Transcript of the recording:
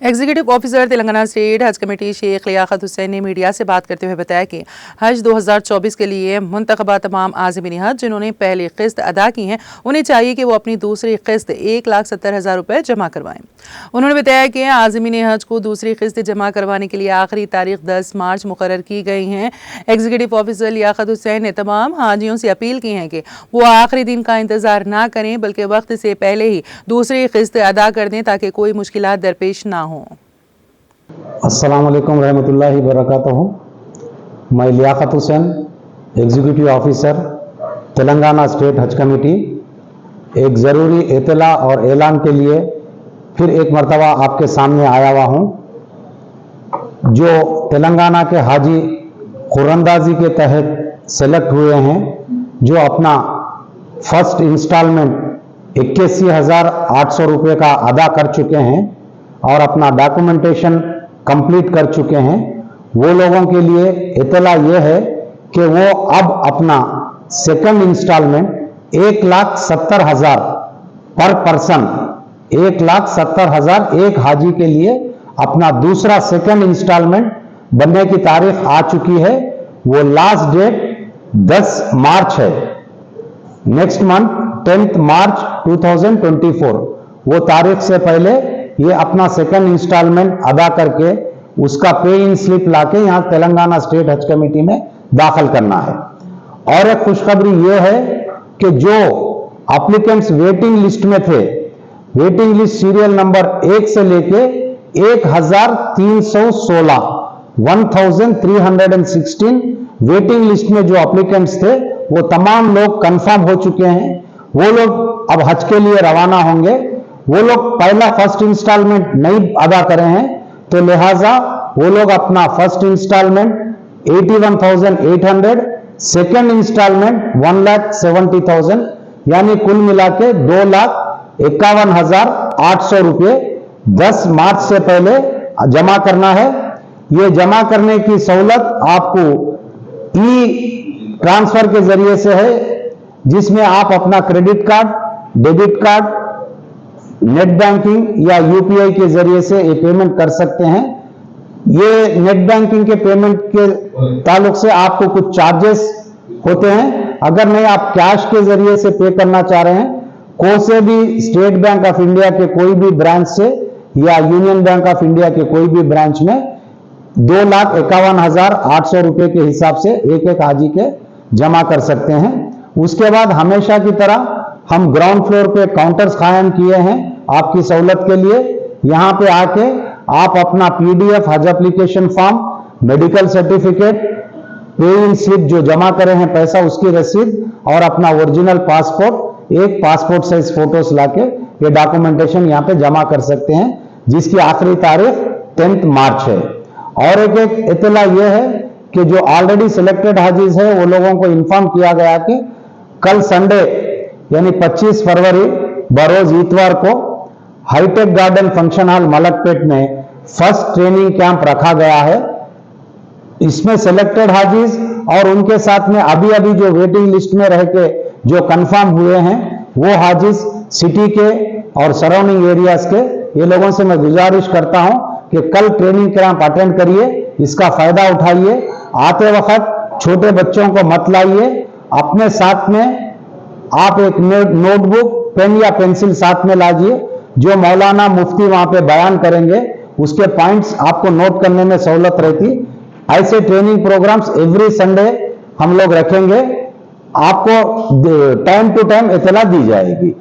Executive officer Telangana state Haj committee Sheikh Liaquat Hussain ने media से बात करते हुए बताया कि हज 2024 के लिए मुंतखबा तमाम आज़मीन हज जिन्होंने पहली किस्त अदा की हैं उन्हें चाहिए कि वो अपनी दूसरी किस्त 1,70,000 रुपये जमा करवाएं। उन्होंने बताया कि आज़मीन हज को दूसरी किस्त जमा करवाने के लिए आखिरी तारीख 10 मार्च मुकर्रर की गई है। एग्जीक्यूटिव ऑफिसर लियाकत हुसैन ने तमाम हाजियों से अपील की है कि वो आखिरी दिन का इंतजार ना करें बल्कि वक्त से पहले ही दूसरी किस्त अदा कर दें ताकि कोई मुश्किलात दरपेश ना हो। अस्सलाम वालेकुम रहमतुल्लाहि बरकातहू। मैं Liyaqat Hussain, executive officer Telangana state Haj committee, एक ज़रूरी इत्तला और ऐलान के लिए फिर एक मरतबा आपके सामने आया हुआ हूँ। जो तेलंगाना के हाजी खुरंदाजी के तहत सेलेक्ट हुए हैं, जो अपना फर्स्ट इंस्टॉलमेंट 81,800 रुपये का अदा कर चुके हैं और अपना डॉक्यूमेंटेशन कंप्लीट कर चुके हैं, वो लोगों के लिए इत्तला ये है कि वो अब अपना सेकंड इंस्टॉलमेंट 1,70,000 पर पर्सन, 1,70,000 एक हाजी के लिए अपना दूसरा सेकंड इंस्टॉलमेंट बनने की तारीख आ चुकी है। वो लास्ट डेट 10 मार्च है, नेक्स्ट मंथ 10 मार्च 2024। वो तारीख से पहले ये अपना सेकंड इंस्टॉलमेंट अदा करके उसका पे इन स्लिप लाके यहाँ तेलंगाना स्टेट हज कमेटी में दाखिल करना है। और एक खुशखबरी ये है कि जो एप्लीकेंट्स वेटिंग लिस्ट में थे, वेटिंग लिस्ट सीरियल नंबर 1 से लेके 1,316 1316 वेटिंग लिस्ट में जो एप्लीकेंट्स थे वो तमाम लोग कंफर्म हो चुके हैं। वो लोग अब हज के लिए रवाना होंगे। वो लोग पहला फर्स्ट इंस्टॉलमेंट नहीं अदा करे हैं, तो लिहाजा वो लोग अपना फर्स्ट इंस्टॉलमेंट 81,800, सेकेंड इंस्टॉलमेंट 1,70,000 यानी कुल मिला के 2,51,800 रुपये 10 मार्च से पहले जमा करना है। ये जमा करने की सहूलत आपको ई ट्रांसफर के जरिए से है, जिसमें आप अपना credit card, debit card, net banking या यूपीआई के जरिए से ये पेमेंट कर सकते हैं। ये नेट बैंकिंग के पेमेंट के ताल्लुक से आपको कुछ चार्जेस होते हैं। अगर नहीं आप कैश के जरिए से पे करना चाह रहे हैं, कोई से भी स्टेट बैंक ऑफ इंडिया के कोई भी ब्रांच से या यूनियन बैंक ऑफ इंडिया के कोई भी ब्रांच में 2,51,800 रुपये के हिसाब से एक एक हाजी के जमा कर सकते हैं। उसके बाद हमेशा की तरह हम ग्राउंड फ्लोर पे काउंटर्स कायम किए हैं आपकी सहूलत के लिए। यहाँ पे आके आप अपना पीडीएफ हज एप्लीकेशन फॉर्म, मेडिकल सर्टिफिकेट, पे इन स्लिप जो जमा करे हैं पैसा उसकी रसीद और अपना ओरिजिनल पासपोर्ट, एक पासपोर्ट साइज फोटोस लाके ये डॉक्यूमेंटेशन यहाँ पे जमा कर सकते हैं, जिसकी आखिरी तारीख 10 मार्च है। और एक इत्तला ये है कि जो ऑलरेडी सिलेक्टेड हाजीज है वो लोगों को इन्फॉर्म किया गया कि कल संडे यानी 25 फरवरी बरोज इतवार को hitech garden function hall Malakpet में फर्स्ट ट्रेनिंग कैंप रखा गया है। इसमें सिलेक्टेड हाजीज और उनके साथ में अभी अभी जो वेटिंग लिस्ट में रह के जो कंफर्म हुए हैं वो हाजीज सिटी के और सराउंडिंग एरियाज के, ये लोगों से मैं गुजारिश करता हूं कि कल ट्रेनिंग कैंप अटेंड करिए, इसका फायदा उठाइए। आते वक्त छोटे बच्चों को मत लाइए, अपने साथ में आप एक नोटबुक, पेन या पेंसिल साथ में लाइए। जो मौलाना मुफ्ती वहां पे बयान करेंगे उसके पॉइंट्स आपको नोट करने में सहूलत रहती। ऐसे ट्रेनिंग प्रोग्राम्स एवरी संडे हम लोग रखेंगे, आपको टाइम टू टाइम इत्तला दी जाएगी।